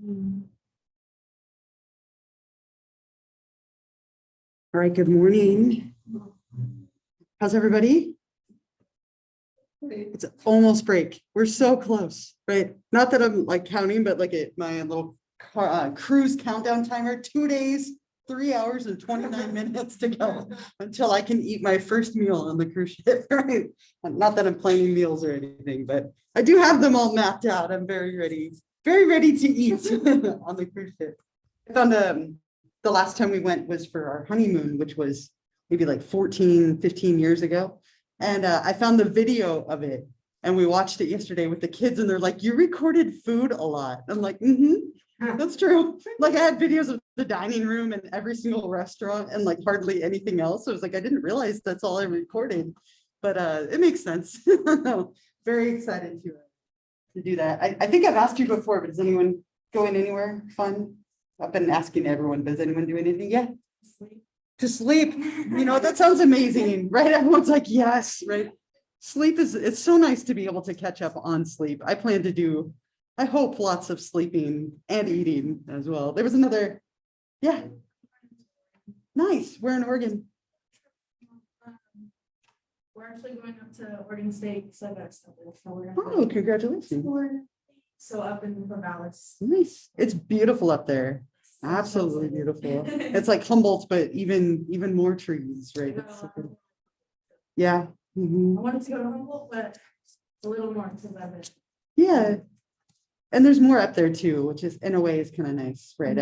All right, good morning. How's everybody? It's almost break. We're so close, right? Not that I'm like counting, but like my little cruise countdown timer, 2 days, 3 hours and 29 minutes to go until I can eat my first meal on the cruise ship, right? Not that I'm planning meals or anything, but I do have them all mapped out. I'm very ready to eat on the cruise ship. I found the last time we went was for our honeymoon, which was maybe like 14, 15 years ago. And I found the video of it and we watched it yesterday with the kids and they're like, you recorded food a lot. I'm like, that's true. Like I had videos of the dining room and every single restaurant and like hardly anything else. So I was like, I didn't realize that's all I recorded, but it makes sense. Very excited to do that. I think I've asked you before, but is anyone going anywhere fun? I've been asking everyone, but is anyone doing anything yet? To sleep, you know, that sounds amazing, right? Everyone's like, yes, right? Sleep it's so nice to be able to catch up on sleep. I plan to do, I hope, lots of sleeping and eating as well. There was another, yeah. Nice, we're in Oregon. We're actually going up to Oregon State, so Oh, congratulations. So up in Corvallis. Nice, it's beautiful up there. Absolutely beautiful. It's like Humboldt, but even more trees, right? Yeah. I wanted to go to Humboldt, but a little more because I've been. Yeah. And there's more up there too, which is in a way is kind of nice, right?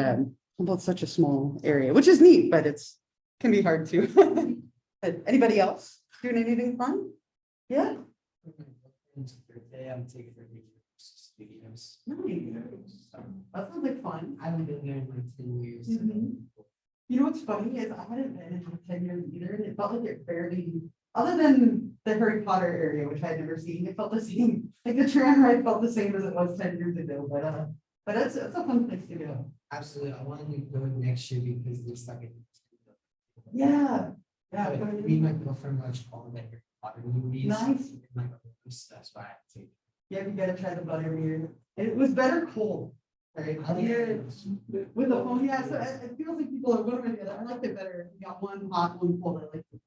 Humboldt's such a small area, which is neat, but it's can be hard too. Anybody else doing anything fun? Yeah. I'm taking her studios. That sounds like fun. I haven't been there in like 10 years. You know what's funny is I hadn't been in 10 years either. And it felt like it barely, other than the Harry Potter area, which I'd never seen, it felt the same. Like the tram ride felt the same as it was 10 years ago. But it's a fun place to go. Absolutely. I want to go next year because there's like a. Yeah. Yeah. But me and my girlfriend watched all the Harry Potter movies. Nice. That's why I take. Yeah, you gotta try the butterbeer. It was better cold. Right. With the phone, yeah. So it feels like people are one or the other. I liked it better. You got one hot, one cold. I like it.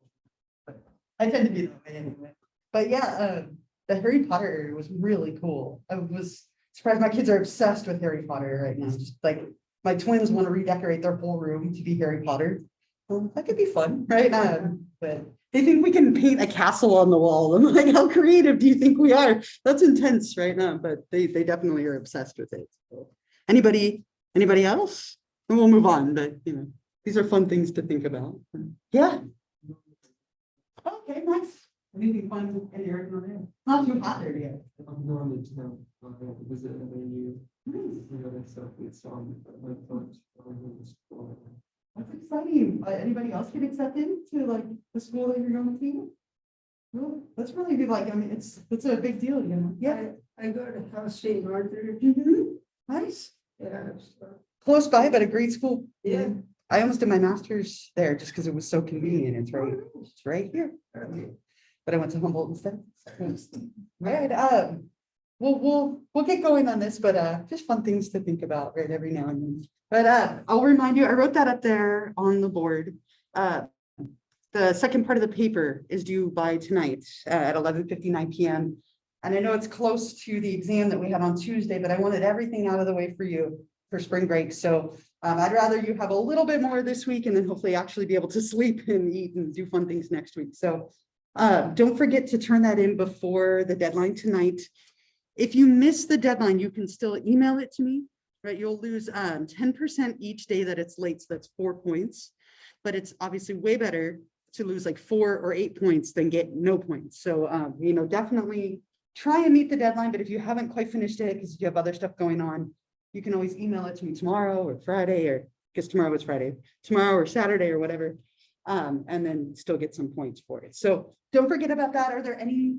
But I tend to be that way anyway. But yeah, the Harry Potter area was really cool. I was surprised. My kids are obsessed with Harry Potter right now. Just like my twins want to redecorate their whole room to be Harry Potter. Well, that could be fun, right? But they think we can paint a castle on the wall. I'm like, how creative do you think we are? That's intense right now, but they definitely are obsessed with it. So, anybody else? And we'll move on, but you know, these are fun things to think about. Yeah. Okay, nice. Anything fun in your area? Not too hot there yet. I'm normally to visit a venue. That's exciting. Anybody else get accepted to like the school that you're going to? Well, that's really good. Like, I mean, it's a big deal, you know. Yeah. I go to Cal State Arthur. Nice. Yeah. Close by, but a great school. Yeah. I almost did my master's there just because it was so convenient. It's right here. But I went to Humboldt instead. Right. We'll get going on this, but just fun things to think about, right, every now and then. But I'll remind you, I wrote that up there on the board. The second part of the paper is due by tonight at 11:59 p.m. And I know it's close to the exam that we had on Tuesday, but I wanted everything out of the way for you for spring break. So I'd rather you have a little bit more this week and then hopefully actually be able to sleep and eat and do fun things next week. So don't forget to turn that in before the deadline tonight. If you miss the deadline, you can still email it to me, right? You'll lose 10% each day that it's late. So that's 4 points, but it's obviously way better to lose like 4 or 8 points than get no points. So, you know, definitely try and meet the deadline, but if you haven't quite finished it because you have other stuff going on, you can always email it to me tomorrow or Friday, or I guess tomorrow is Friday, tomorrow or Saturday or whatever, and then still get some points for it. So don't forget about that. Are there any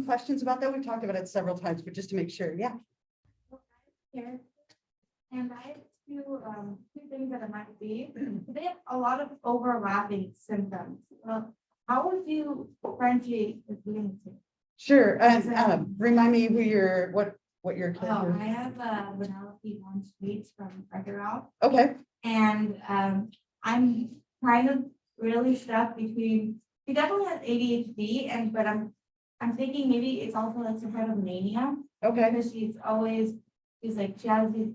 questions about that? We've talked about it several times, but just to make sure. Yeah. Here. And I have two things that it might be. They have a lot of overlapping symptoms. How would you differentiate between the two? Sure. And remind me who what what your kid Oh, is? I have vanilla one sweets from Withdrawal, Okay, and I'm kind of really stuck between. He definitely has ADHD, but I'm thinking maybe it's also like some kind of mania okay, because she has these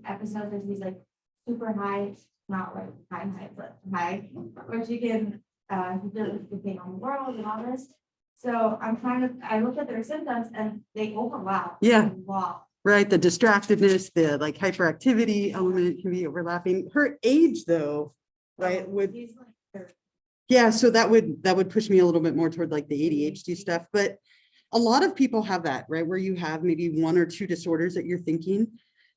episodes that she's like super high, not like high, but high, where she can she feels the thing on the world and all this. So I look at their symptoms and they overlap. Yeah. A lot. right, the distractedness, the like hyperactivity element can be overlapping. Her age though, right, would, He's like 30. yeah, so that would push me a little bit more toward like the ADHD stuff, but a lot of people have that, right, where you have maybe one or two disorders that you're thinking.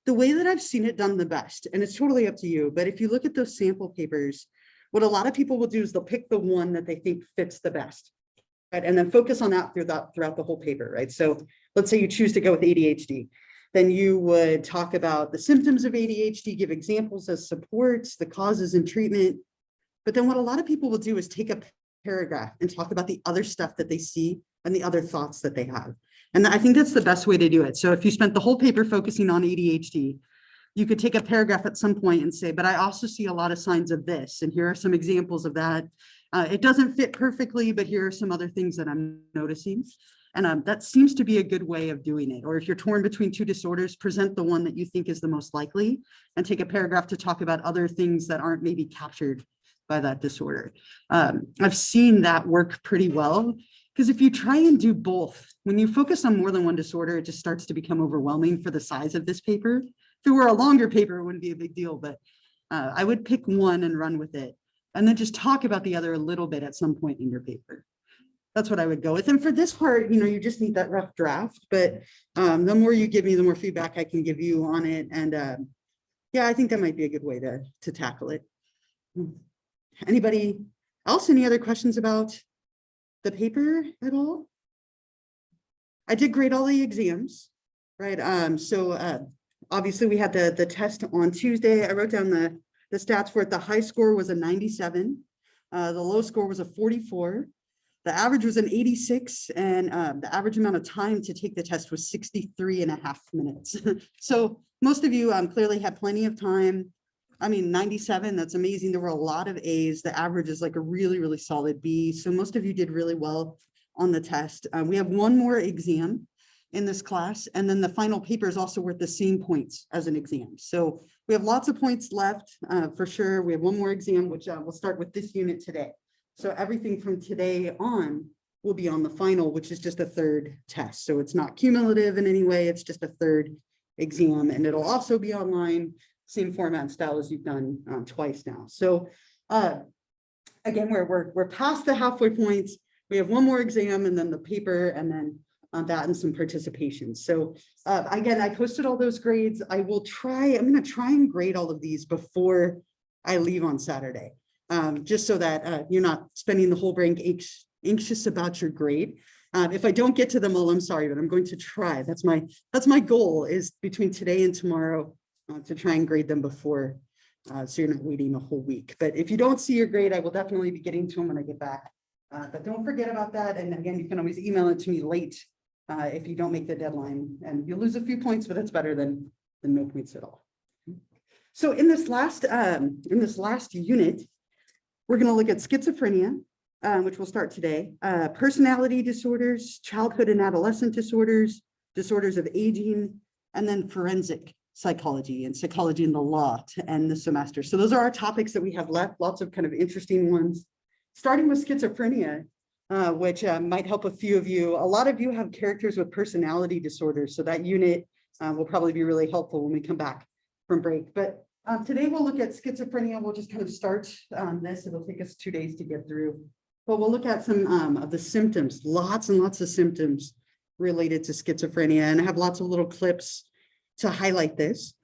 The way that I've seen it done the best, and it's totally up to you, but if you look at those sample papers, what a lot of people will do is they'll pick the one that they think fits the best, right, and then focus on that throughout the whole paper, right? So let's say you choose to go with ADHD, then you would talk about the symptoms of ADHD, give examples as supports, the causes and treatment. But then what a lot of people will do is take a paragraph and talk about the other stuff that they see and the other thoughts that they have. And I think that's the best way to do it. So if you spent the whole paper focusing on ADHD, you could take a paragraph at some point and say, but I also see a lot of signs of this, and here are some examples of that. It doesn't fit perfectly, but here are some other things that I'm noticing. And that seems to be a good way of doing it. Or if you're torn between two disorders, present the one that you think is the most likely and take a paragraph to talk about other things that aren't maybe captured by that disorder. I've seen that work pretty well, because if you try and do both, when you focus on more than one disorder, it just starts to become overwhelming for the size of this paper. If it were a longer paper, it wouldn't be a big deal, but I would pick one and run with it, and then just talk about the other a little bit at some point in your paper. That's what I would go with. And for this part, you just need that rough draft, but the more you give me, the more feedback I can give you on it. And yeah, I think that might be a good way to tackle it. Anybody else? Any other questions about the paper at all? I did grade all the exams, right? So obviously we had the test on Tuesday. I wrote down the stats for it. The high score was a 97. The low score was a 44. The average was an 86, and the average amount of time to take the test was 63.5 minutes. So most of you clearly had plenty of time. I mean, 97, that's amazing. There were a lot of A's. The average is like a really, really solid B. So most of you did really well on the test. We have one more exam in this class, and then the final paper is also worth the same points as an exam. So we have lots of points left for sure. We have one more exam, which we'll start with this unit today. So everything from today on will be on the final, which is just a third test. So it's not cumulative in any way. It's just a third exam, and it'll also be online, same format and style as you've done twice now. So again, we're past the halfway points. We have one more exam and then the paper, and then that and some participation. So again, I posted all those grades. I'm going to try and grade all of these before I leave on Saturday. Just so that you're not spending the whole break anxious about your grade. If I don't get to them all, I'm sorry, but I'm going to try. That's my goal, is between today and tomorrow to try and grade them before, so you're not waiting a whole week. But if you don't see your grade, I will definitely be getting to them when I get back. But don't forget about that. And again, you can always email it to me late if you don't make the deadline, and you'll lose a few points, but that's better than no points at all. So in this last unit, we're going to look at schizophrenia, which we'll start today, personality disorders, childhood and adolescent disorders, disorders of aging, and then forensic psychology and psychology in the law to end the semester. So those are our topics that we have left, lots of kind of interesting ones, starting with schizophrenia, which might help a few of you. A lot of you have characters with personality disorders, so that unit will probably be really helpful when we come back from break. But today we'll look at schizophrenia. We'll just kind of start this. It'll take us 2 days to get through, but we'll look at some of the symptoms, lots and lots of symptoms related to schizophrenia, and I have lots of little clips to highlight this.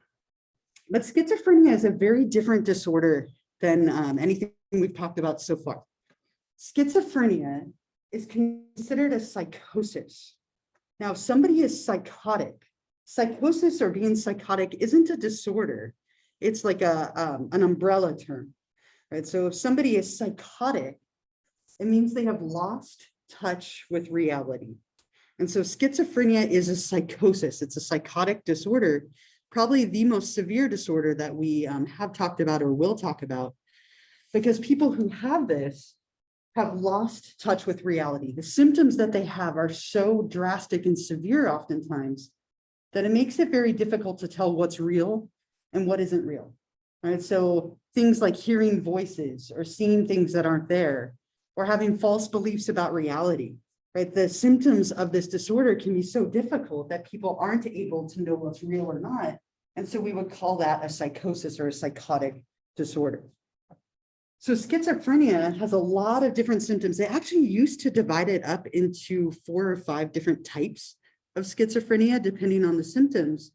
But schizophrenia is a very different disorder than anything we've talked about so far. Schizophrenia is considered a psychosis. Now, if somebody is psychotic, psychosis or being psychotic isn't a disorder. It's like an umbrella term, right? So if somebody is psychotic, it means they have lost touch with reality, And so schizophrenia is a psychosis. It's a psychotic disorder, probably the most severe disorder that we have talked about or will talk about, because people who have this have lost touch with reality. The symptoms that they have are so drastic and severe oftentimes that it makes it very difficult to tell what's real and what isn't real, right? So things like hearing voices or seeing things that aren't there, or having false beliefs about reality, right? The symptoms of this disorder can be so difficult that people aren't able to know what's real or not. And so we would call that a psychosis or a psychotic disorder. So schizophrenia has a lot of different symptoms. They actually used to divide it up into 4 or 5 different types of schizophrenia, depending on the symptoms.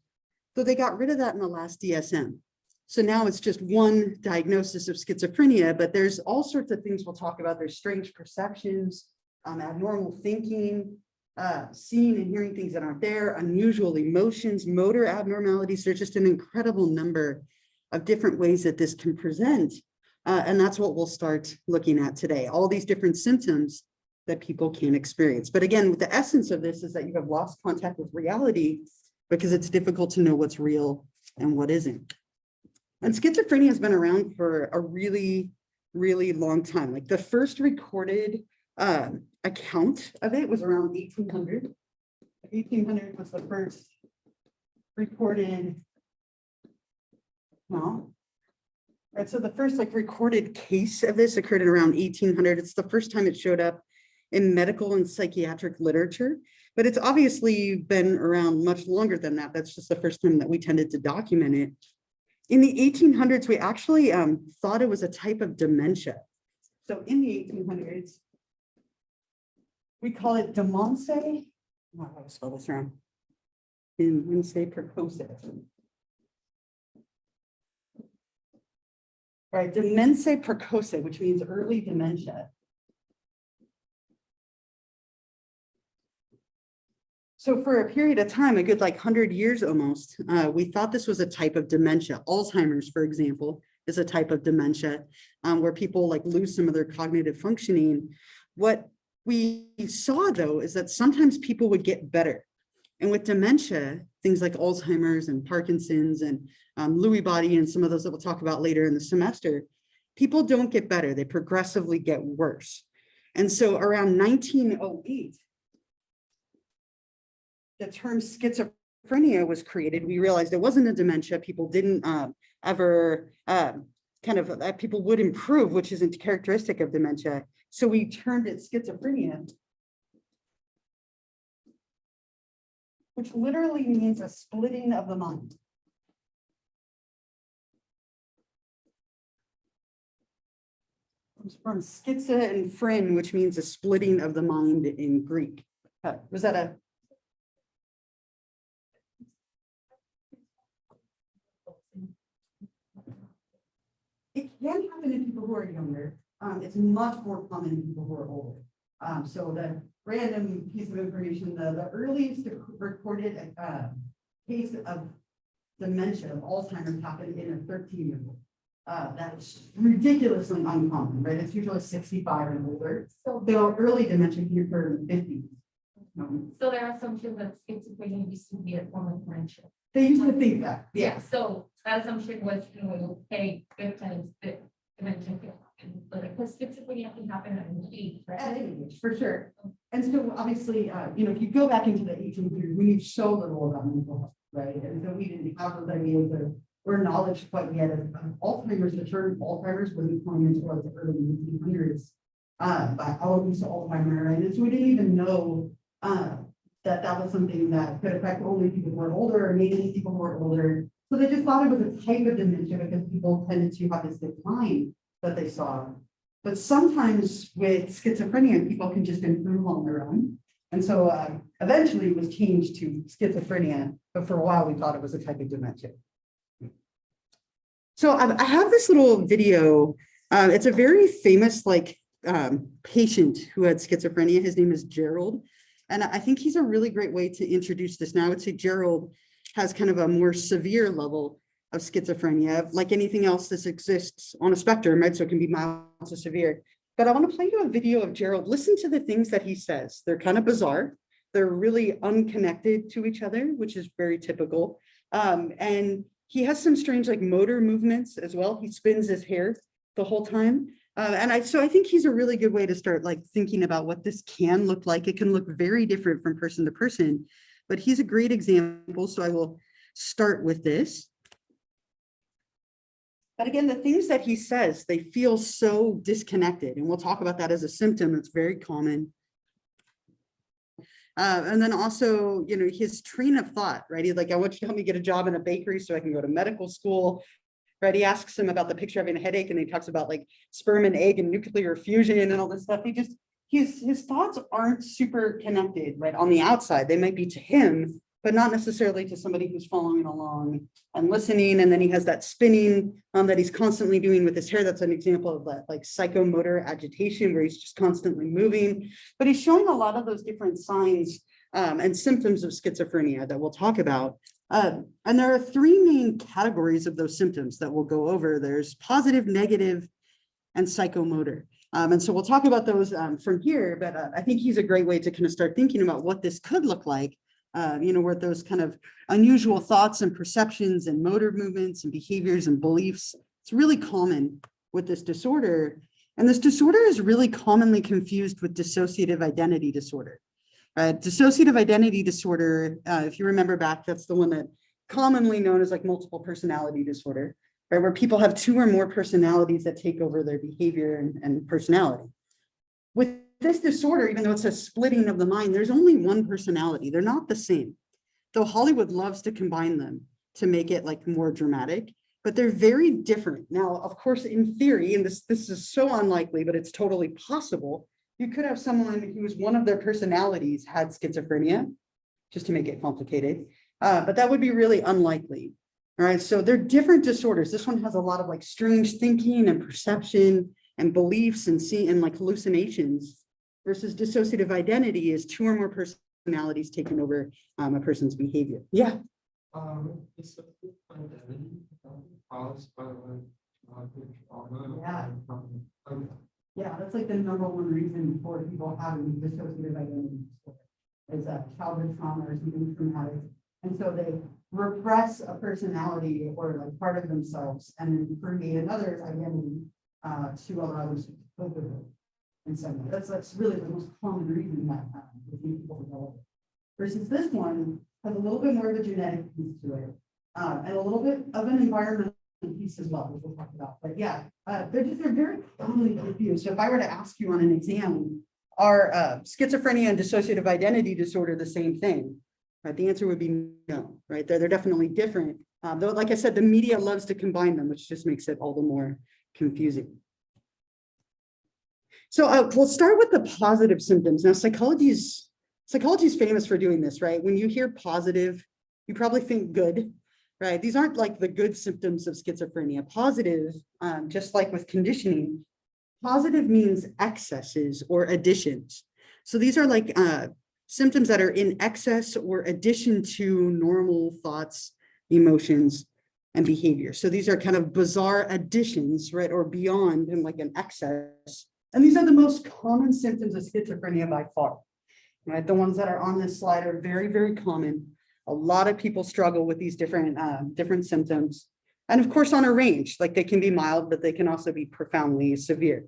So they got rid of that in the last DSM. So now it's just one diagnosis of schizophrenia, but there's all sorts of things we'll talk about. There's strange perceptions, abnormal thinking, seeing and hearing things that aren't there, unusual emotions, motor abnormalities. There's just an incredible number of different ways that this can present. And that's what we'll start looking at today, all these different symptoms that people can experience. But again, the essence of this is that you have lost contact with reality because it's difficult to know what's real and what isn't. And schizophrenia has been around for a really, really long time. Like the first recorded account of it was around 1800. 1800 was the first recorded, well, right, so the first like recorded case of this occurred in around 1800. It's the first time it showed up in medical and psychiatric literature, but it's obviously been around much longer than that. That's just the first time that we tended to document it. In the 1800s, we actually thought it was a type of dementia. So in the 1800s, we call it dementia. Oh, I always spell this wrong. Dementia precoce. Right, dementia precoce, which means early dementia. So for a period of time, a good like 100 years almost, we thought this was a type of dementia. Alzheimer's, for example, is a type of dementia where people like lose some of their cognitive functioning. What we saw though is that sometimes people would get better. And with dementia, things like Alzheimer's and Parkinson's and Lewy body and some of those that we'll talk about later in the semester, people don't get better, they progressively get worse. And so around 1908, the term schizophrenia was created. We realized it wasn't a dementia. People didn't ever people would improve, which isn't characteristic of dementia. So we termed it schizophrenia, which literally means a splitting of the mind. It's from schiza and phren, which means a splitting of the mind in Greek. Was that a? It can happen in people who are younger. It's much more common in people who are older. So the random piece of information, the earliest recorded case of dementia, of Alzheimer's, happened in a 13-year-old. That's ridiculously uncommon, right? It's usually 65 and older. So the early dementia can occur in the 50s. So there are assumptions that schizophrenia used to be a form of dementia. They used to think that, yeah. So that assumption was, okay, because dementia can happen, but because schizophrenia can happen at any age, right? At any age, for sure. And so obviously, if you go back into the 1800s, we knew so little about mental health, right? And so we didn't have those ideas or knowledge quite yet of Alzheimer's. The term Alzheimer's wasn't coined until the early 1800s by Alois Alzheimer, right? And so we didn't even know that was something that could affect only people who were older or maybe people who were older. So they just thought it was a type of dementia because people tended to have this decline that they saw. But sometimes with schizophrenia, people can just improve on their own. And so eventually it was changed to schizophrenia, but for a while we thought it was a type of dementia. So I have this little video. It's a very famous patient who had schizophrenia. His name is Gerald. And I think he's a really great way to introduce this. Now I would say Gerald has kind of a more severe level of schizophrenia, like anything else that exists on a spectrum, right? So it can be mild to severe. But I want to play you a video of Gerald. Listen to the things that he says. They're kind of bizarre, They're really unconnected to each other, which is very typical. And he has some strange like motor movements as well. He spins his hair the whole time. So I think he's a really good way to start like thinking about what this can look like. It can look very different from person to person, but he's a great example. So I will start with this. But again, the things that he says, they feel so disconnected. And we'll talk about that as a symptom. It's very common. And then also, you know, his train of thought, right? He's like, I want you to help me get a job in a bakery so I can go to medical school. Right? He asks him about the picture of having a headache, and he talks about like sperm and egg and nuclear fusion and all this stuff. His thoughts aren't super connected, right? On the outside, they might be to him, but not necessarily to somebody who's following along and listening. And then he has that spinning that he's constantly doing with his hair. That's an example of that like psychomotor agitation where he's just constantly moving. But he's showing a lot of those different signs and symptoms of schizophrenia that we'll talk about. And there are three main categories of those symptoms that we'll go over. There's positive, negative, and psychomotor. And so we'll talk about those from here, but I think he's a great way to kind of start thinking about what this could look like, you know, where those kind of unusual thoughts and perceptions and motor movements and behaviors and beliefs. It's really common with this disorder. And this disorder is really commonly confused with dissociative identity disorder. Dissociative identity disorder, if you remember back, that's the one that commonly known as like multiple personality disorder, right? Where people have two or more personalities that take over their behavior and personality. With this disorder, even though it's a splitting of the mind, there's only one personality. They're not the same. Though Hollywood loves to combine them to make it like more dramatic, but they're very different. Now, of course, in theory, and this is so unlikely, but it's totally possible, you could have someone who's one of their personalities had schizophrenia, just to make it complicated, but that would be really unlikely. All right, so they're different disorders. This one has a lot of like strange thinking and perception and beliefs and like hallucinations, versus dissociative identity is two or more personalities taking over a person's behavior. Yeah. Dissociative identity caused by like trauma. Yeah. Yeah, that's like the number one reason for people having dissociative identity disorder is childhood trauma or something traumatic. And so they repress a personality or like part of themselves and then create another identity to allow them to cope with it. And so that's really the most common reason that people develop it. Versus this one has a little bit more of a genetic piece to it and a little bit of an environmental piece as well, which we'll talk about. But yeah, they're very commonly confused. So if I were to ask you on an exam, are schizophrenia and dissociative identity disorder the same thing? Right, the answer would be no, right? They're definitely different. Though, like I said, the media loves to combine them, which just makes it all the more confusing. So we'll start with the positive symptoms. Now, psychology's famous for doing this, right? When you hear positive, you probably think good. Right, these aren't like the good symptoms of schizophrenia. Positive, just like with conditioning, positive means excesses or additions. So these are like symptoms that are in excess or addition to normal thoughts, emotions, and behavior. So these are kind of bizarre additions, right, or beyond and like an excess. And these are the most common symptoms of schizophrenia by far. Right, the ones that are on this slide are very, very common. A lot of people struggle with these different symptoms. And of course, on a range, like they can be mild, but they can also be profoundly severe.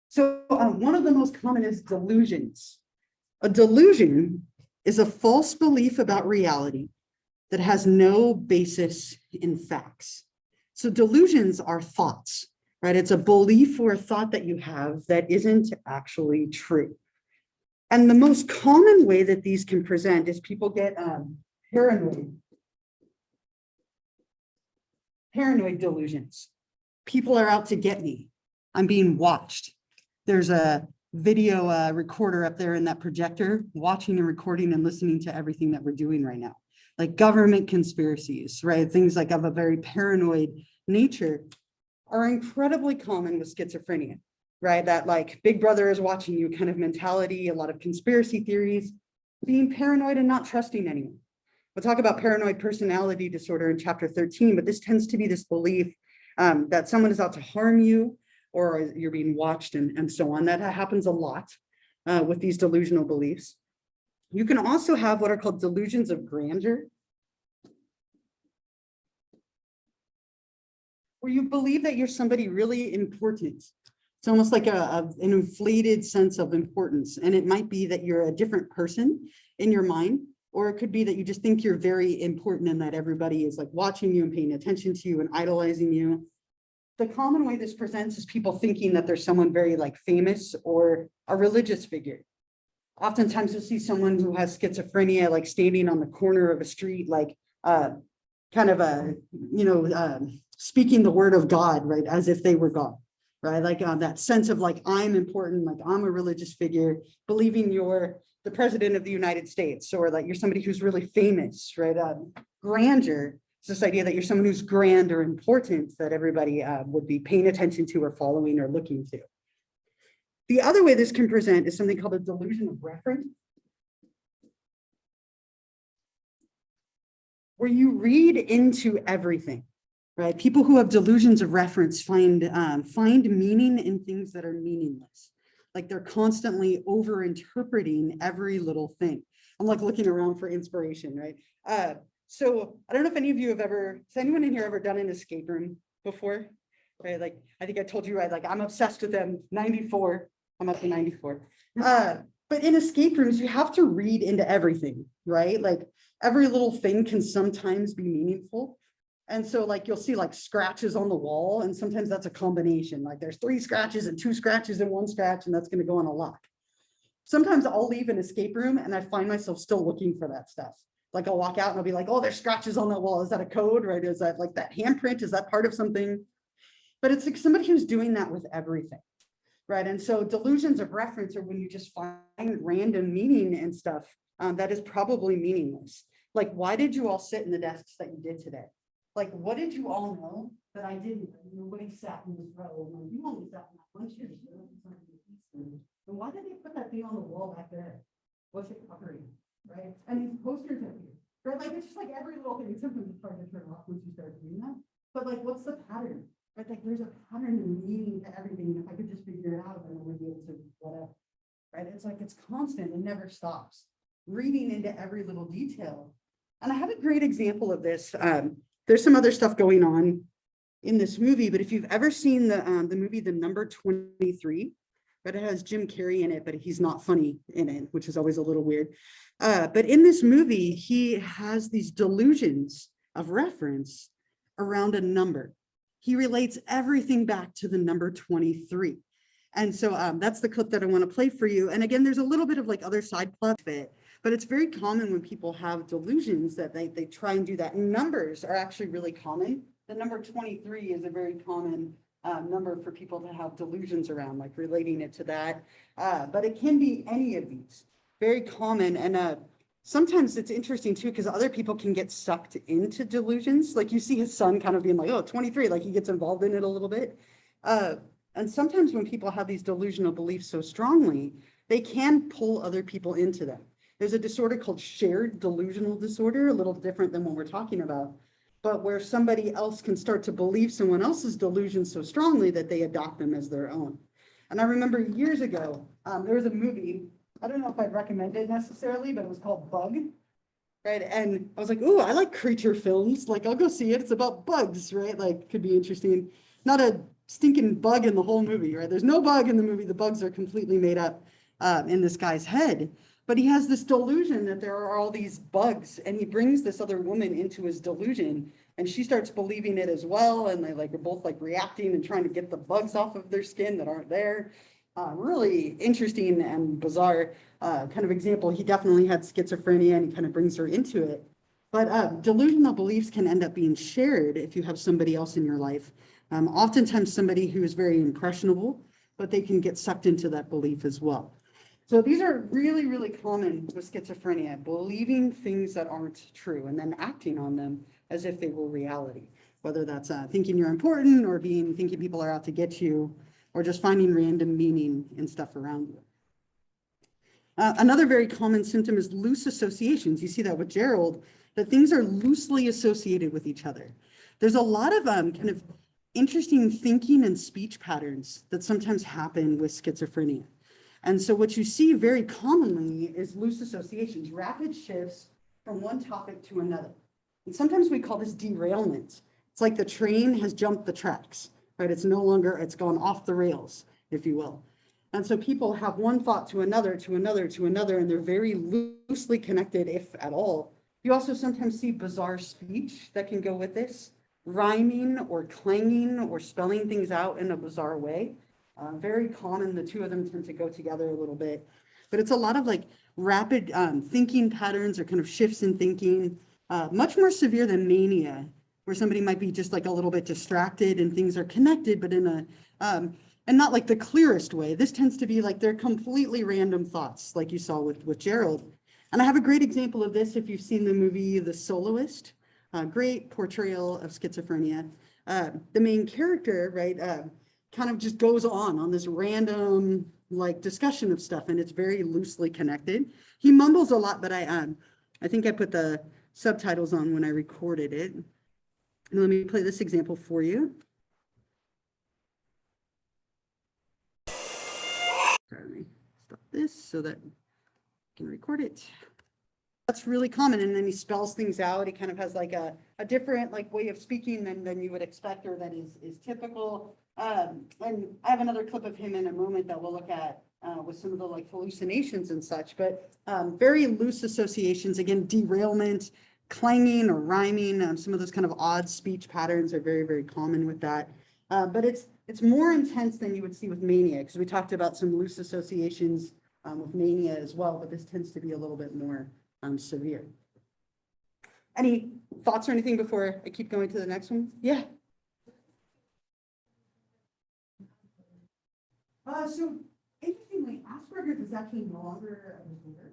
So one of the most common is delusions. A delusion is a false belief about reality that has no basis in facts. So delusions are thoughts, right? It's a belief or a thought that you have that isn't actually true. And the most common way that these can present is people get paranoid delusions. People are out to get me. I'm being watched. There's a video recorder up there in that projector, watching and recording and listening to everything that we're doing right now. Like government conspiracies, right? Things like of a very paranoid nature are incredibly common with schizophrenia. Right? That like big brother is watching you kind of mentality, a lot of conspiracy theories, being paranoid and not trusting anyone. We'll talk about paranoid personality disorder in chapter 13, but this tends to be this belief that someone is out to harm you or you're being watched and so on. That happens a lot with these delusional beliefs. You can also have what are called delusions of grandeur, where you believe that you're somebody really important. It's almost like an inflated sense of importance. And it might be that you're a different person in your mind, or it could be that you just think you're very important and that everybody is like watching you and paying attention to you and idolizing you. The common way this presents is people thinking that there's someone very like famous or a religious figure. Oftentimes you'll see someone who has schizophrenia, like standing on the corner of a street, like kind of a, speaking the word of God, right? As if they were God, right? Like that sense of like, I'm important, like I'm a religious figure, believing you're the president of the United States, or that you're somebody who's really famous, right? Grandeur is this idea that you're someone who's grand or important, that everybody would be paying attention to or following or looking to. The other way this can present is something called a delusion of reference, where you read into everything, right? People who have delusions of reference find meaning in things that are meaningless. Like they're constantly over-interpreting every little thing. I'm like looking around for inspiration, right? So I don't know if any of you have has anyone in here ever done an escape room before? Right, like I think I told you, right? Like I'm obsessed with them. 94. I'm up to 94. But in escape rooms, you have to read into everything, right? Like every little thing can sometimes be meaningful. And so like you'll see like scratches on the wall, and sometimes that's a combination. Like there's 3 scratches and 2 scratches and 1 scratch, and that's going to go on a lock. Sometimes I'll leave an escape room and I find myself still looking for that stuff. Like I'll walk out and I'll be like, oh, there's scratches on that wall. Is that a code, right? Is that like that handprint? Is that part of something? But it's like somebody who's doing that with everything, right? And so delusions of reference are when you just find random meaning and stuff that is probably meaningless. Like, why did you all sit in the desks that you did today? Like, what did you all know that I didn't? Nobody sat in this row. Like, you only sat in that one chair. And why did they put that thing on the wall back there? What's it covering, right? And these posters are here, right? Like, it's just like every little thing. Sometimes it's hard to turn off once you start doing that. But like, what's the pattern? Right? Like, there's a pattern and meaning to everything. If I could just figure it out, then I would be able to whatever, right? It's like, it's constant and never stops. Reading into every little detail. And I have a great example of this. There's some other stuff going on in this movie, but if you've ever seen the movie The Number 23, but it has Jim Carrey in it, but he's not funny in it, which is always a little weird. But in this movie, he has these delusions of reference around a number. He relates everything back to the number 23. And so that's the clip that I want to play for you. And again, there's a little bit of like other side plot of it, but it's very common when people have delusions that they try and do that. And numbers are actually really common. The number 23 is a very common number for people to have delusions around, like relating it to that. But it can be any of these, very common. And sometimes it's interesting too, because other people can get sucked into delusions. Like you see his son kind of being like, oh, 23, like he gets involved in it a little bit. And sometimes when people have these delusional beliefs so strongly, they can pull other people into them. There's a disorder called shared delusional disorder, a little different than what we're talking about, but where somebody else can start to believe someone else's delusions so strongly that they adopt them as their own. And I remember years ago, there was a movie, I don't know if I'd recommend it necessarily, but it was called Bug, right? And I was like, ooh, I like creature films. Like, I'll go see it. It's about bugs, right? Like, could be interesting. Not a stinking bug in the whole movie, right? There's no bug in the movie. The bugs are completely made up in this guy's head. But he has this delusion that there are all these bugs, and he brings this other woman into his delusion, and she starts believing it as well. And they like are both like reacting and trying to get the bugs off of their skin that aren't there. Really interesting and bizarre kind of example. He definitely had schizophrenia, and he kind of brings her into it. But delusional beliefs can end up being shared if you have somebody else in your life. Oftentimes somebody who is very impressionable, but they can get sucked into that belief as well. So these are really, really common with schizophrenia, believing things that aren't true and then acting on them as if they were reality, whether that's thinking you're important or thinking people are out to get you, or just finding random meaning in stuff around you. Another very common symptom is loose associations. You see that with Gerald, that things are loosely associated with each other. There's a lot of kind of interesting thinking and speech patterns that sometimes happen with schizophrenia. And so what you see very commonly is loose associations, rapid shifts from one topic to another. And sometimes we call this derailment. It's like the train has jumped the tracks, right? It's no longer, it's gone off the rails, if you will. And so people have one thought to another, to another, to another, and they're very loosely connected, if at all. You also sometimes see bizarre speech that can go with this, rhyming or clanging or spelling things out in a bizarre way. Very common, the two of them tend to go together a little bit. But it's a lot of like rapid thinking patterns or kind of shifts in thinking, much more severe than mania, where somebody might be just like a little bit distracted and things are connected, but in a, and not like the clearest way. This tends to be like they're completely random thoughts, like you saw with Gerald. And I have a great example of this if you've seen the movie The Soloist, great portrayal of schizophrenia. The main character, right, kind of just goes on this random like discussion of stuff, and it's very loosely connected. He mumbles a lot, but I think I put the subtitles on when I recorded it. And let me play this example for you. Let me stop this so that I can record it. That's really common. And then he spells things out. He kind of has like a different like way of speaking than you would expect or that is typical. And I have another clip of him in a moment that we'll look at with some of the like hallucinations and such, but very loose associations, again, derailment, clanging or rhyming. Some of those kind of odd speech patterns are very, very common with that. But it's more intense than you would see with mania, because we talked about some loose associations with mania as well, but this tends to be a little bit more severe. Any thoughts or anything before I keep going to the next one? Yeah. So interestingly, Asperger's is actually no longer a disorder.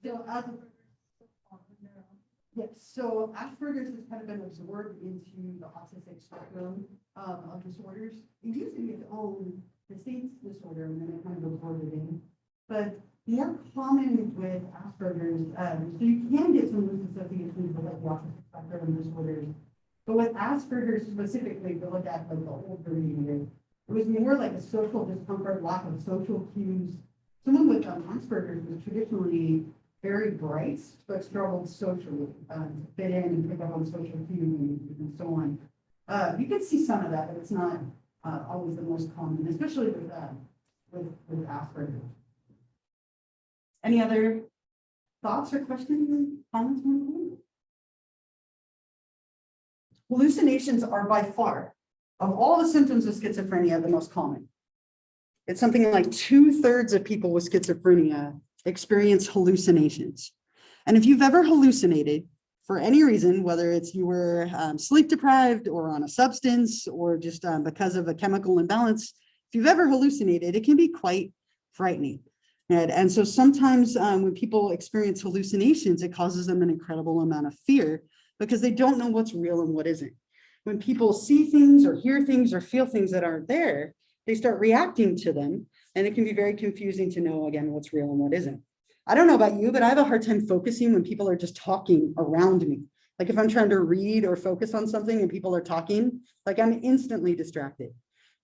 So yes, so Asperger's has kind of been absorbed into the autistic spectrum of disorders. It used to be its own distinct disorder, and then it kind of absorbed it in. But more common with Asperger's, so you can get some loose associations with like the autistic spectrum disorders. But with Asperger's specifically, if you look at like the old version of it, it was more like a social discomfort, lack of social cues. Someone with Asperger's was traditionally very bright, but struggled socially to fit in and pick up on social cues and so on. You can see some of that, but it's not always the most common, especially with Asperger's. Any other thoughts or questions or comments? Hallucinations are by far, of all the symptoms of schizophrenia, the most common. It's something like 2/3 of people with schizophrenia experience hallucinations. And if you've ever hallucinated for any reason, whether it's you were sleep deprived or on a substance or just because of a chemical imbalance, if you've ever hallucinated, it can be quite frightening. And so sometimes when people experience hallucinations, it causes them an incredible amount of fear because they don't know what's real and what isn't. When people see things or hear things or feel things that aren't there, they start reacting to them. And it can be very confusing to know, again, what's real and what isn't. I don't know about you, but I have a hard time focusing when people are just talking around me. Like if I'm trying to read or focus on something and people are talking, like I'm instantly distracted.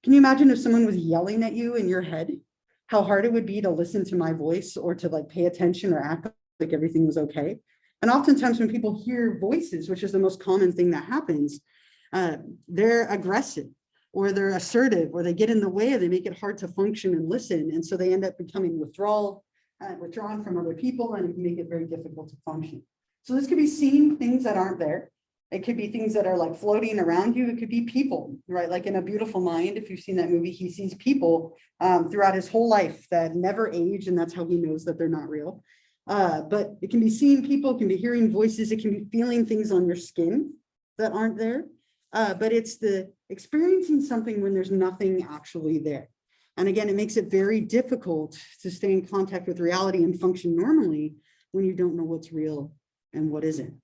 Can you imagine if someone was yelling at you in your head? How hard it would be to listen to my voice or to like pay attention or act like everything was okay. And oftentimes when people hear voices, which is the most common thing that happens, they're aggressive or they're assertive or they get in the way, they make it hard to function and listen. And so they end up becoming withdrawn from other people, and it can make it very difficult to function. So this could be seeing things that aren't there. It could be things that are like floating around you. It could be people, right? Like in A Beautiful Mind, if you've seen that movie, he sees people throughout his whole life that never age, and that's how he knows that they're not real. But it can be seeing people, it can be hearing voices, it can be feeling things on your skin that aren't there. But it's the experiencing something when there's nothing actually there. And again, it makes it very difficult to stay in contact with reality and function normally when you don't know what's real and what isn't.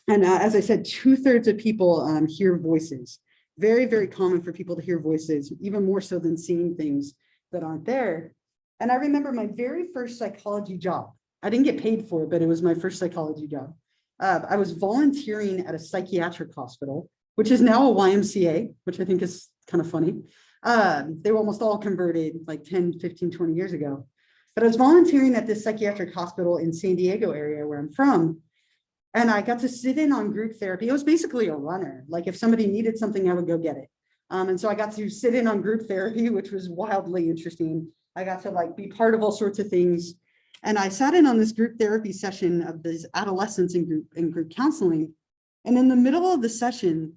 And as I said, 2/3 of people hear voices. Very, very common for people to hear voices, even more so than seeing things that aren't there. And I remember my very first psychology job. I didn't get paid for it, but it was my first psychology job. I was volunteering at a psychiatric hospital, which is now a YMCA, which I think is kind of funny. They were almost all converted like 10, 15, 20 years ago. But I was volunteering at this psychiatric hospital in San Diego area where I'm from. And I got to sit in on group therapy. It was basically a runner. Like if somebody needed something, I would go get it. And so I got to sit in on group therapy, which was wildly interesting. I got to like be part of all sorts of things. And I sat in on this group therapy session of these adolescents in group counseling. And in the middle of the session,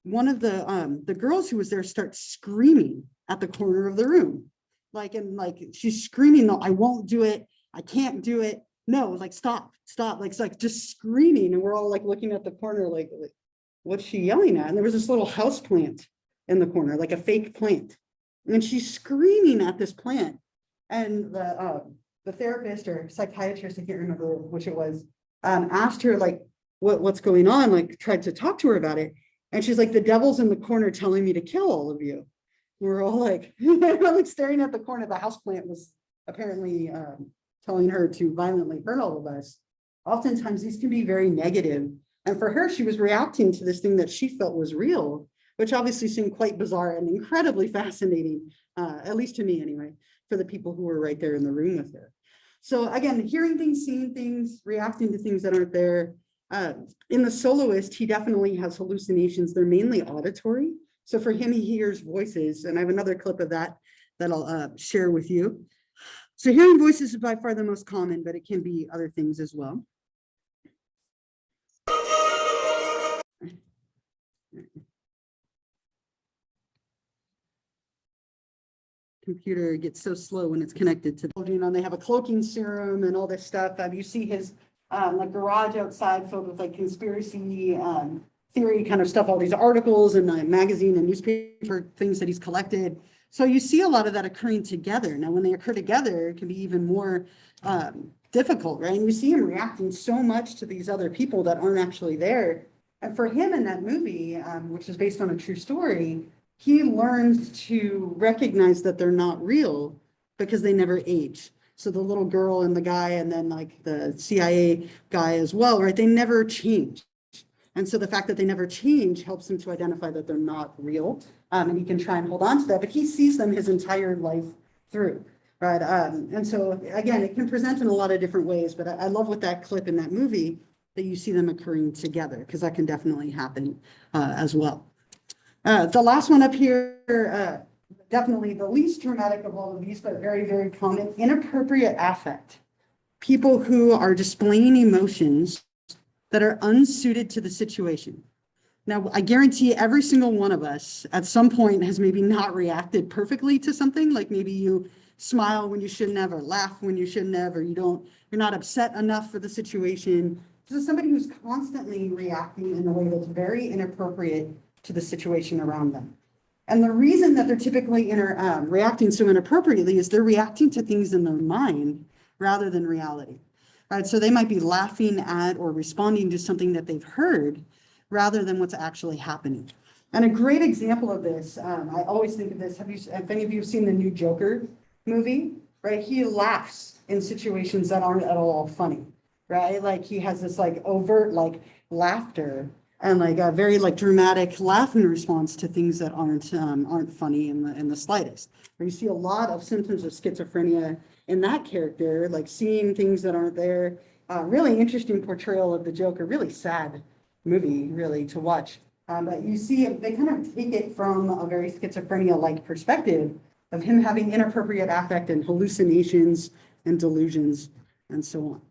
one of the girls who was there starts screaming at the corner of the room. Like she's screaming, "No, I won't do it. I can't do it. No, like stop, like it's like just screaming." And we're all like looking at the corner, like what's she yelling at? And there was this little house plant in the corner, like a fake plant. And she's screaming at this plant. And the therapist or psychiatrist, I can't remember which it was, asked her like, what's going on? Like tried to talk to her about it. And she's like, "The devil's in the corner telling me to kill all of you." We're all like, like staring at the corner. The house plant was apparently telling her to violently hurt all of us. Oftentimes these can be very negative. And for her, she was reacting to this thing that she felt was real, which obviously seemed quite bizarre and incredibly fascinating, at least to me anyway, for the people who were right there in the room with her. So again, hearing things, seeing things, reacting to things that aren't there. In The Soloist, he definitely has hallucinations. They're mainly auditory. So for him, he hears voices. And I have another clip of that I'll share with you. So hearing voices is by far the most common, but it can be other things as well. Computer gets so slow when it's connected to, you know, they have a cloaking serum and all this stuff. You see his like garage outside filled with like conspiracy theory kind of stuff, all these articles and magazine and newspaper things that he's collected. So you see a lot of that occurring together. Now, when they occur together, it can be even more difficult, right? And you see him reacting so much to these other people that aren't actually there. And for him in that movie, which is based on a true story, he learns to recognize that they're not real because they never age. So the little girl and the guy, and then like the CIA guy as well, right? They never change. And so the fact that they never change helps him to identify that they're not real. And he can try and hold on to that, but he sees them his entire life through, right? And so again, it can present in a lot of different ways, but I love with that clip in that movie that you see them occurring together, because that can definitely happen as well. The last one up here, definitely the least dramatic of all of these, but very, very common, inappropriate affect. People who are displaying emotions that are unsuited to the situation. Now, I guarantee every single one of us at some point has maybe not reacted perfectly to something, like maybe you smile when you shouldn't have, or laugh when you shouldn't have, or you're not upset enough for the situation. This is somebody who's constantly reacting in a way that's very inappropriate to the situation around them. And the reason that they're typically reacting so inappropriately is they're reacting to things in their mind rather than reality. Right? So they might be laughing at or responding to something that they've heard rather than what's actually happening. And a great example of this, I always think of this, have any of you seen the new Joker movie? Right? He laughs in situations that aren't at all funny, right? Like he has this like overt like laughter and like a very like dramatic laughing response to things that aren't funny in the slightest. You see a lot of symptoms of schizophrenia in that character, like seeing things that aren't there. Really interesting portrayal of the Joker, really sad movie, really, to watch. But you see, they kind of take it from a very schizophrenia-like perspective of him having inappropriate affect and hallucinations and delusions and so on.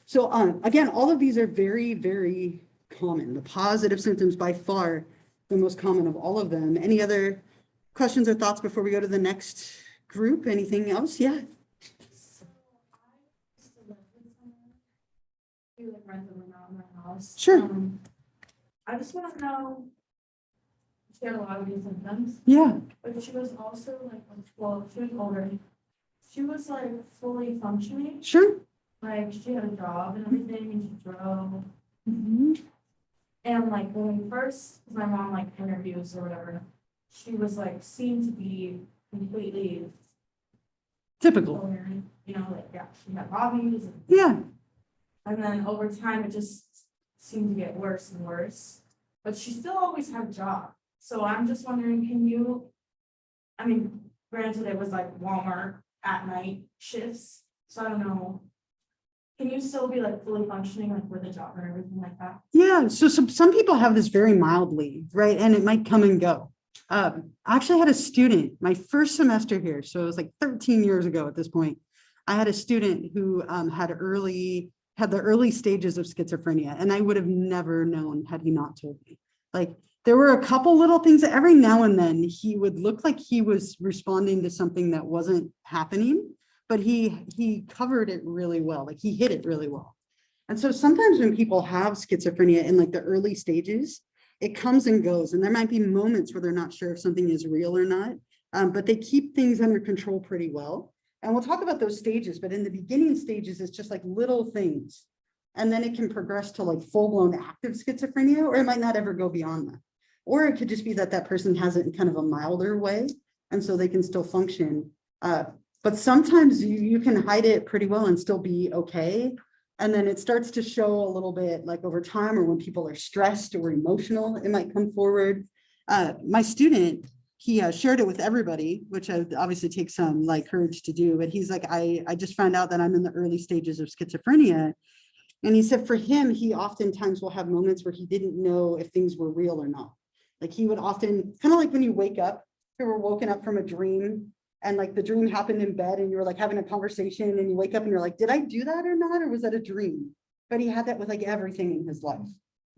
So again, all of these are very, very common. The positive symptoms by far the most common of all of them. Any other questions or thoughts before we go to the next group? Anything else? Yeah. So I used to live with someone who like rented around my house. Sure. I just want to know, she had a lot of these symptoms, Yeah. but she was also like, well, she was older. She was like fully functioning. Sure. Like she had a job and everything, and she drove. Mm-hmm. And like when we first, my mom like interviews or whatever, she was like seemed to be completely Typical. coherent, you know, like yeah, she had hobbies. Yeah. And then over time, it just seemed to get worse and worse. But she still always had a job. So I'm just wondering, can you, I mean, granted it was like Walmart at night. shifts. So I don't know. Can you still be like fully functioning like with a job or everything like that? Yeah, so some people have this very mildly, right? And it might come and go. I actually had a student, my first semester here, so it was like 13 years ago at this point. I had a student who had the early stages of schizophrenia, and I would have never known had he not told me. Like, there were a couple little things that every now and then he would look like he was responding to something that wasn't happening, but he covered it really well. Like, he hid it really well. And so sometimes when people have schizophrenia in like the early stages, it comes and goes, and there might be moments where they're not sure if something is real or not, but they keep things under control pretty well. And we'll talk about those stages, but in the beginning stages, it's just like little things. And then it can progress to like full-blown active schizophrenia, or it might not ever go beyond that. Or it could just be that that person has it in kind of a milder way, and so they can still function. But sometimes you can hide it pretty well and still be okay. And then it starts to show a little bit like over time, or when people are stressed or emotional, it might come forward. My student, he shared it with everybody, which obviously takes some like courage to do, but he's like, I just found out that I'm in the early stages of schizophrenia. And he said for him, he oftentimes will have moments where he didn't know if things were real or not. Like, he would often, kind of like when you wake up, you were woken up from a dream, and like the dream happened in bed, and you were like having a conversation, and you wake up and you're like, did I do that or not? Or was that a dream? But he had that with like everything in his life.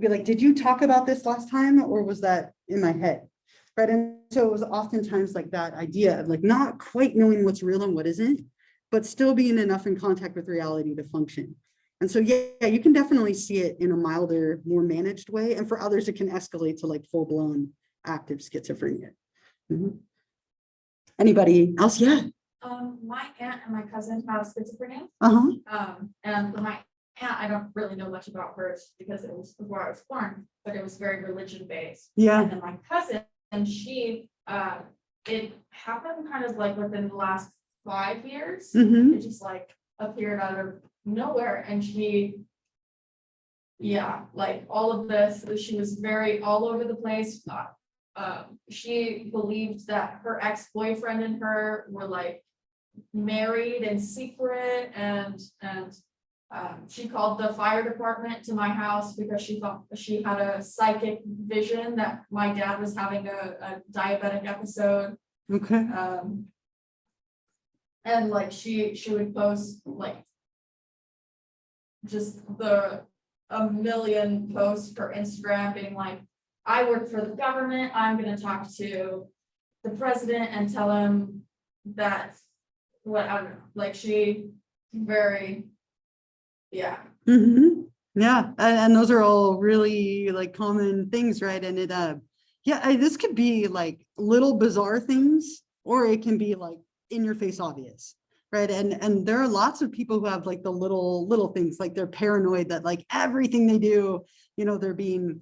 Be like, did you talk about this last time, or was that in my head? Right. And so it was oftentimes like that idea of like not quite knowing what's real and what isn't, but still being enough in contact with reality to function. And so, yeah, you can definitely see it in a milder, more managed way. And for others, it can escalate to like full-blown active schizophrenia. Mhm. Anybody else? Yeah. My aunt and my cousin have schizophrenia. Uh-huh. And for my aunt, I don't really know much about hers because it was before I was born, but it was very religion based. Yeah. And then my cousin, and she, it happened kind of like within the last 5 years. Mm-hmm. It just like appeared out of nowhere, and she, yeah, like all of this, she was very all over the place. She believed that her ex-boyfriend and her were like married in secret, and she called the fire department to my house because she thought she had a psychic vision that my dad was having a diabetic episode. Okay. And like she would post like just a million posts for Instagram being like, I work for the government, I'm gonna talk to the president and tell him that what I don't know, like she very, yeah. Mm-hmm. Yeah, and those are all really like common things, right? And it this could be like little bizarre things, or it can be like in your face obvious, right? And there are lots of people who have like the little things, like they're paranoid that like everything they do, you know, they're being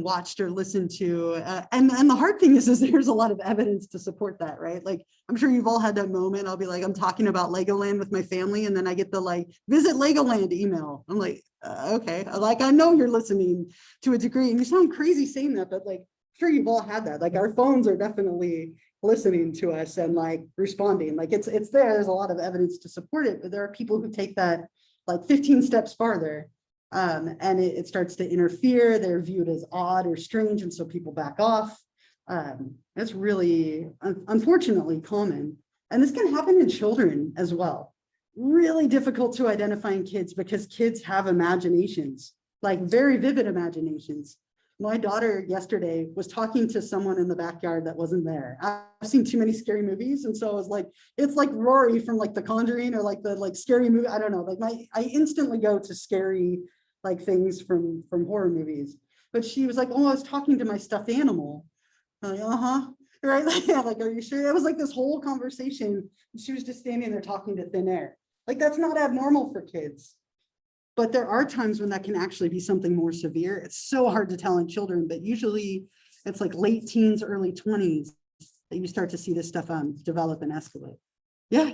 watched or listened to. And the hard thing is there's a lot of evidence to support that, right? Like, I'm sure you've all had that moment. I'll be like, I'm talking about Legoland with my family, and then I get the like, visit Legoland email. I'm like, okay, like, I know you're listening to a degree, and you sound crazy saying that, but like, I'm sure you've all had that. Like, our phones are definitely listening to us and like responding. Like, it's there. There's a lot of evidence to support it, but there are people who take that like 15 steps farther. And it starts to interfere. They're viewed as odd or strange, and so people back off. It's really, unfortunately, common. And this can happen in children as well. Really difficult to identify in kids because kids have imaginations, like very vivid imaginations. My daughter yesterday was talking to someone in the backyard that wasn't there. I've seen too many scary movies, and so I was like, it's like Rory from like The Conjuring, or like the like scary movie. I don't know. Like I instantly go to scary like things from horror movies. But she was like, oh, I was talking to my stuffed animal. I'm like, uh-huh. Right? Like, are you sure? It was like this whole conversation. She was just standing there talking to thin air. Like, that's not abnormal for kids. But there are times when that can actually be something more severe. It's so hard to tell in children, but usually it's like late teens, early 20s that you start to see this stuff develop and escalate. Yeah.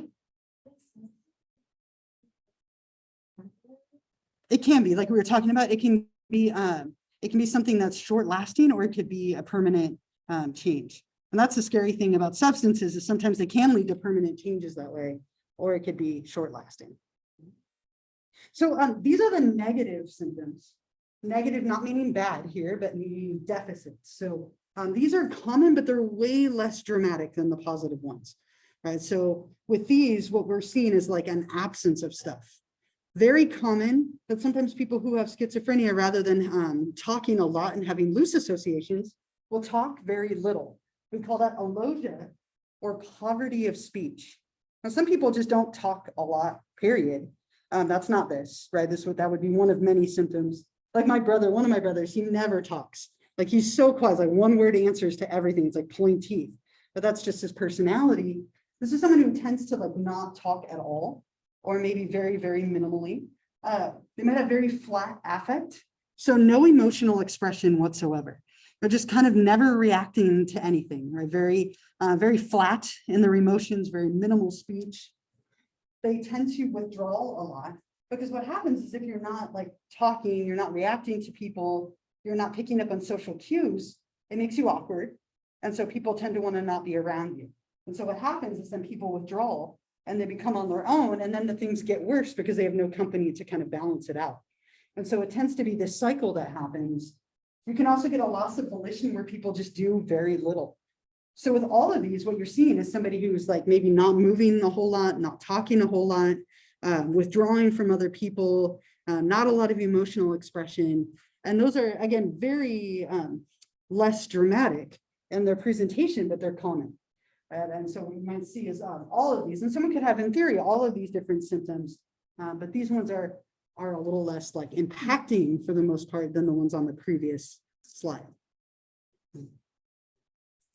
It can be, like we were talking about, it can be something that's short lasting, or it could be a permanent change. And that's the scary thing about substances, is sometimes they can lead to permanent changes that way. or it could be short lasting. So these are the negative symptoms. Negative not meaning bad here, but meaning deficits. So these are common, but they're way less dramatic than the positive ones, right? So with these, what we're seeing is like an absence of stuff. Very common, but sometimes people who have schizophrenia, rather than talking a lot and having loose associations, will talk very little. We call that alogia, or poverty of speech. Now, some people just don't talk a lot, period. That's not this, right? That would be one of many symptoms. Like my brother, one of my brothers, he never talks. Like he's so quiet, like one word answers to everything. It's like pulling teeth, but that's just his personality. This is someone who tends to like not talk at all, or maybe very, very minimally. They might have very flat affect, so no emotional expression whatsoever. They're just kind of never reacting to anything, right? Very, very flat in their emotions, very minimal speech. They tend to withdraw a lot, because what happens is if you're not like talking, you're not reacting to people, you're not picking up on social cues, it makes you awkward. And so people tend to want to not be around you. And so what happens is then people withdraw and they become on their own, and then the things get worse because they have no company to kind of balance it out. And so it tends to be this cycle that happens. You can also get a loss of volition where people just do very little. So with all of these, what you're seeing is somebody who's like maybe not moving a whole lot, not talking a whole lot, withdrawing from other people, not a lot of emotional expression. And those are, again, very less dramatic in their presentation, but they're common. And so we might see is all of these, and someone could have in theory all of these different symptoms, but these ones are a little less like impacting for the most part than the ones on the previous slide.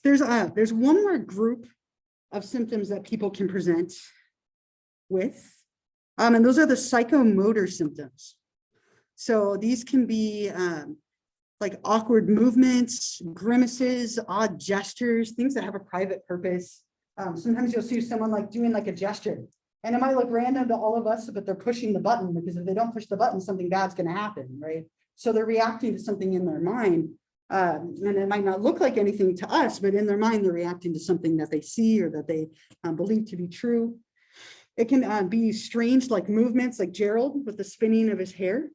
There's one more group of symptoms that people can present with, and those are the psychomotor symptoms. So these can be like awkward movements, grimaces, odd gestures, things that have a private purpose. Sometimes you'll see someone like doing like a gesture, and it might look random to all of us, but they're pushing the button, because if they don't push the button, something bad's going to happen, right? So they're reacting to something in their mind, and it might not look like anything to us, but in their mind, they're reacting to something that they see or that they believe to be true. It can be strange, like movements, like Gerald with the spinning of his hair,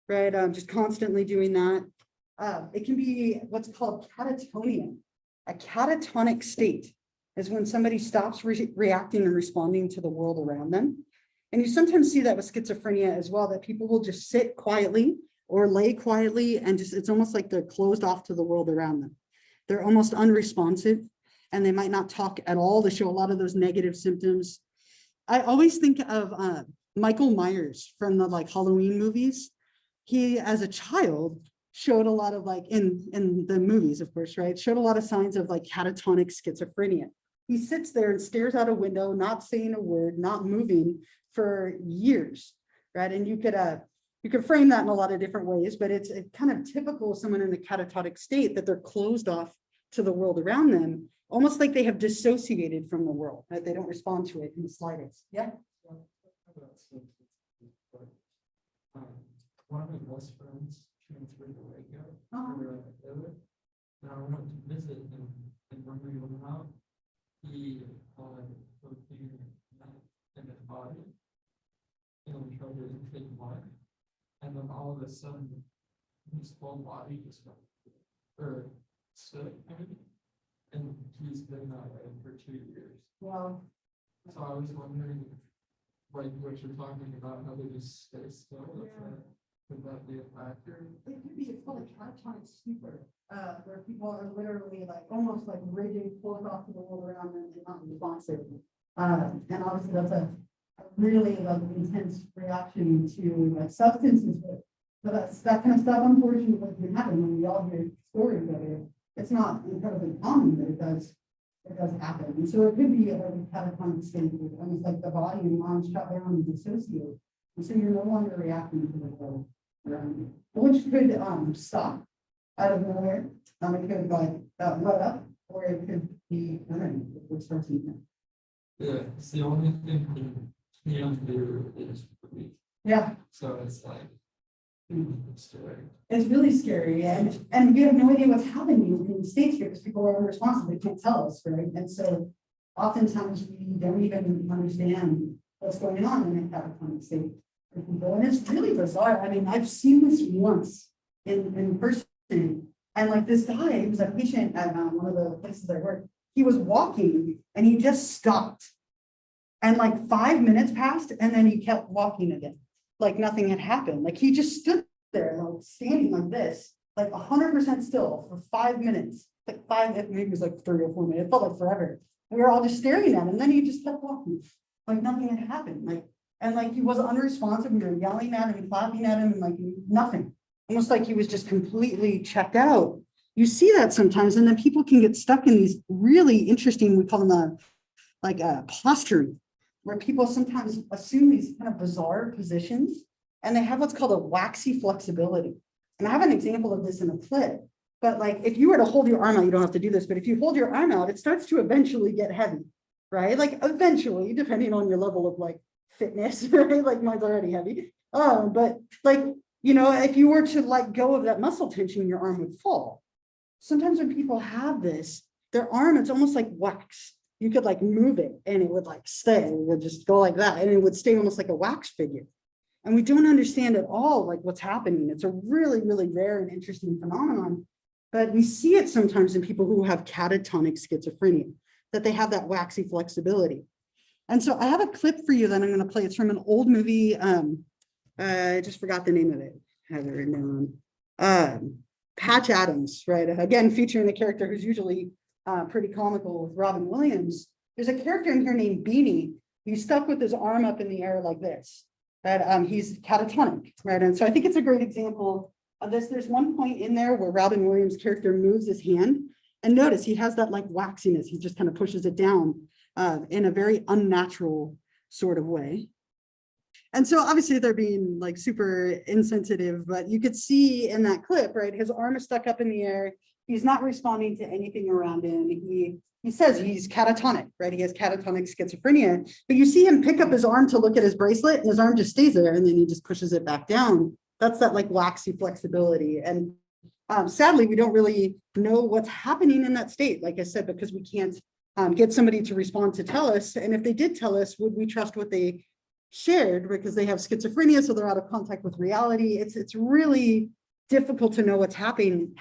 right? Just constantly doing that. It can be what's called catatonia. A catatonic state is when somebody stops reacting and responding to the world around them. And you sometimes see that with schizophrenia as well, that people will just sit quietly or lay quietly, and just it's almost like they're closed off to the world around them. They're almost unresponsive, and they might not talk at all. They show a lot of those negative symptoms. I always think of Michael Myers from the like Halloween movies. He, as a child, showed a lot of like in the movies, of course, right? Showed a lot of signs of like catatonic schizophrenia. He sits there and stares out a window, not saying a word, not moving for years, right? And you could frame that in a lot of different ways, but it's kind of typical of someone in the catatonic state that they're closed off to the world around them, almost like they have dissociated from the world, right? They don't respond to it in the slightest. Yeah. One of my best friends transferred to Waco. Uh-huh. Where I live. And I went to visit him, and when we went out, he cocaine in his body, and tried to take blood, and then all of a sudden, his whole body just went stood, and he's been that way for 2 years. Well, So I was wondering, like what you're talking about, how they just stay still. Could that be a factor? it could be, it's called a catatonic stupor, where people are literally like almost like rigid, closed off to the world around them and not responsive. And obviously that's a really like intense reaction to substances. But that kind of stuff unfortunately can happen when we all hear stories of it. It's not incredibly common, but it does happen. And so it could be a catatonic state, almost like the body and mind shut down and dissociate. And so you're no longer reacting to the world around you, which could stop out of nowhere. It could like let up, or it could be permanent if it starts to. Yeah, it's the only thing we can't do is breathe. Yeah. So it's like, it's scary. It's really scary, and we have no idea what's happening in the states because people are unresponsive. They can't tell us, right? And so oftentimes we don't even understand what's going on in a catatonic state for people. And it's really bizarre. I mean, I've seen this once in person. And like this guy, he was a patient at one of the places I work. He was walking and he just stopped. And like 5 minutes passed and then he kept walking again. Like nothing had happened. Like he just stood there, like standing like this, like 100% still for 5 minutes. Like maybe it was like 3 or 4 minutes. It felt like forever. We were all just staring at him. And then he just kept walking. Like nothing had happened. Like he was unresponsive. We were yelling at him and clapping at him and like nothing. Almost like he was just completely checked out. You see that sometimes, and then people can get stuck in these really interesting, we call them posturing, where people sometimes assume these kind of bizarre positions, and they have what's called a waxy flexibility. And I have an example of this in a clip, but like if you were to hold your arm out, you don't have to do this, but if you hold your arm out, it starts to eventually get heavy, right? Like eventually, depending on your level of like fitness, right? Like mine's already heavy. But like, you know, if you were to let go of that muscle tension, your arm would fall. Sometimes when people have this, their arm, it's almost like wax. You could like move it and it would like stay. It would just go like that and it would stay almost like a wax figure. And we don't understand at all like what's happening. It's a really, really rare and interesting phenomenon. But we see it sometimes in people who have catatonic schizophrenia, that they have that waxy flexibility. And so I have a clip for you that I'm going to play. It's from an old movie. I just forgot the name of it. I have it written down. Patch Adams, right? Again, featuring a character who's usually pretty comical with Robin Williams. There's a character in here named Beanie. He's stuck with his arm up in the air like this. Right? He's catatonic, right? And so I think it's a great example of this. There's one point in there where Robin Williams' character moves his hand, and notice he has that like waxiness. He just kind of pushes it down in a very unnatural sort of way. And so obviously they're being like super insensitive, but you could see in that clip, right? His arm is stuck up in the air. He's not responding to anything around him. He says he's catatonic, right? He has catatonic schizophrenia, but you see him pick up his arm to look at his bracelet and his arm just stays there and then he just pushes it back down. That's that like waxy flexibility. And sadly, we don't really know what's happening in that state, like I said, because we can't get somebody to respond to tell us. And if they did tell us, would we trust what they shared, because they have schizophrenia, so they're out of contact with reality. It's really difficult to know what's happening.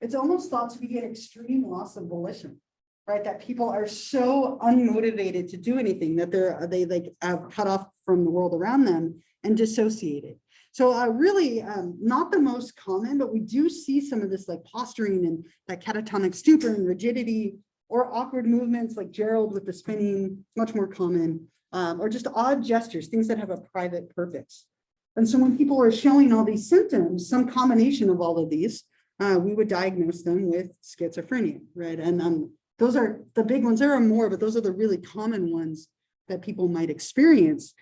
It's almost thought to be an extreme loss of volition, right? That people are so unmotivated to do anything that they like cut off from the world around them and dissociated. So really not the most common, but we do see some of this like posturing and that catatonic stupor and rigidity, or awkward movements like Gerald with the spinning, much more common. Or just odd gestures, things that have a private purpose. And so when people are showing all these symptoms, some combination of all of these, we would diagnose them with schizophrenia, right? And those are the big ones. There are more, but those are the really common ones that people might experience.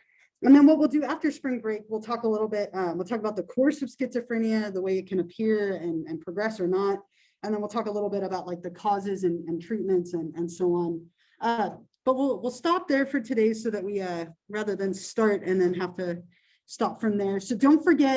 And then what we'll do after spring break, we'll talk a little bit, we'll talk about the course of schizophrenia, the way it can appear and progress or not. And then we'll talk a little bit about like the causes and treatments and so on. But we'll stop there for today so that we, rather than start and then have to stop from there. So don't forget,